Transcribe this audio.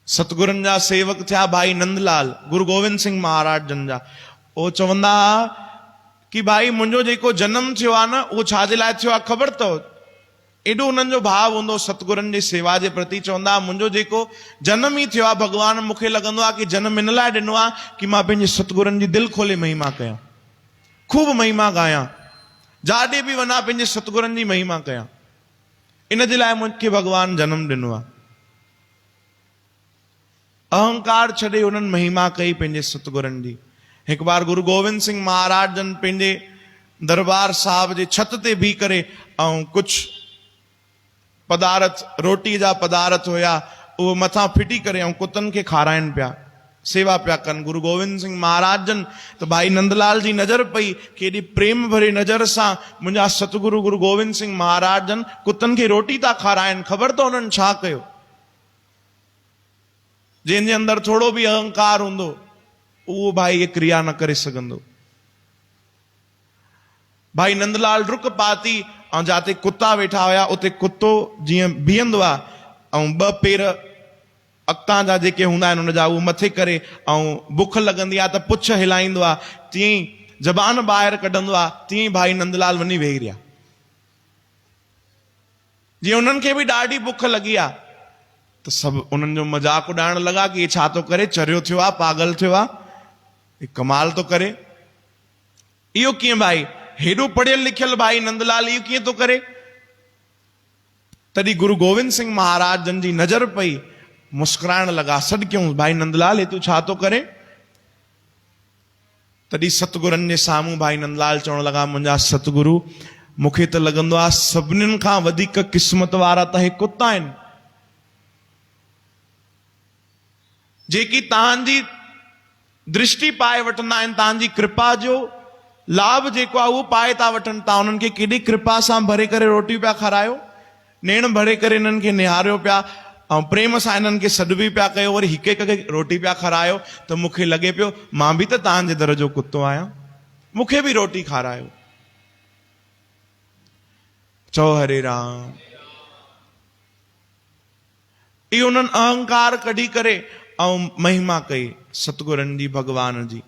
सतगुरनि जा सेवक थिया भाई नंदलाल गुरु गोविंद सिंह महाराज जन जा। वो चवंदा कि भाई मुंहिंजो जेको जन्म थियो आहे न उहो छाजे लाइ थियो आहे ख़बर अथव? एॾो उन्हनि जो भाव हूंदो सतगुरनि जी सेवा जे प्रति। चवंदा मुंहिंजो जेको जन्म ई थियो आहे भॻवान मूंखे लॻंदो आहे कि जन्म इन लाइ ॾिनो आहे कि मां पंहिंजे सतगुरनि जी दिलि खोले महिमा कयां, खूब महिमा गायां, जाॾे बि वञा पंहिंजे सतगुरनि जी महिमा कयां। इन जे लाइ मूंखे भॻवान जन्म ॾिनो आहे। अहंकार छॾे उन्हनि महिमा कई पंहिंजे सतगुरनि जी। हिकु बार गुरु गोविंद सिंह महाराज जन पंहिंजे दरबार साहिब जे छत ते बीह करे ऐं कुझु पदार्थ रोटी जा पदार्थ हुया उहो मथां फिटी करे ऐं कुतनि खे खाराइनि पिया, सेवा पिया कनि। गुरु गोविंद सिंह महाराज जन त भाई नंदलाल जी नज़र पई, केॾी प्रेम भरे नज़र सां मुंहिंजा सतगुरु गुरु गोविंद सिंह महाराज जन कुतनि खे रोटी था खाराइनि। ख़बर त उन्हनि छा कयो? जंहिंजे अंदरि थोरो बि अहंकार हूंदो उहो भाई ये क्रिया न करे सघंदो। भाई नंदलाल रुक पाती ऐं जाते कुत्ता वेठा हुया उते कुत्तो जीअं बीहंदो आहे ऐं ॿ पेर अॻितां जा जेके हूंदा आहिनि उनजा उहो मथे करे ऐं बुख लॻंदी आहे त पुछ हिलाईंदो आहे, तीअं ई ज़बान ॿाहिरि कढंदो आहे, तीअं ई भाई नंदलाल वञी वेही रहिया। जीअं उन्हनि खे बि ॾाढी बुख लॻी आहे त सभु उन्हनि जो मज़ाक उॾाइण लॻा कि हे छा थो करे, चरियो थियो आहे, पागल थियो आहे, कमाल थो करे। इहो कीअं भाई, हेॾो पढ़ियल लिखियल भाई नंदलाल इहो कीअं थो करे? तॾहिं गुरु गोविंद सिंह महाराज जन जी नज़र पई, मुस्कुराइण लॻा। सॾु कयूं भाई नंदलाल हे तूं छा थो करे? तॾहिं सतगुरनि जे साम्हूं भाई नंदलाल चवण लॻा मुंहिंजा सतगुरु मूंखे त लॻंदो आहे सभिनीनि खां वधीक क़िस्मत वारा त हे कुत्ता आहिनि जेकी तव्हांजी दृष्टि पाए वठंदा आहिनि, तव्हांजी कृपा जो लाभ जेको आहे उहो पाए था वठनि। तव्हां उन्हनि खे केॾी कृपा सां भरे करे रोटी पिया खारायो, नेण भरे करे इन्हनि खे निहारियो पिया ऐं प्रेम सां इन्हनि खे सॾु बि पिया कयो, वरी हिकु हिकु खे रोटी पिया खारायो। त मूंखे लॻे पियो मां बि त तव्हांजे दर जो कुत्तो आहियां, मूंखे बि रोटी खारायो। चओ हरे राम। इहो उन्हनि अहंकार कढी करे ऐं महिमा कई सतगुरनि जी, भॻवान जी।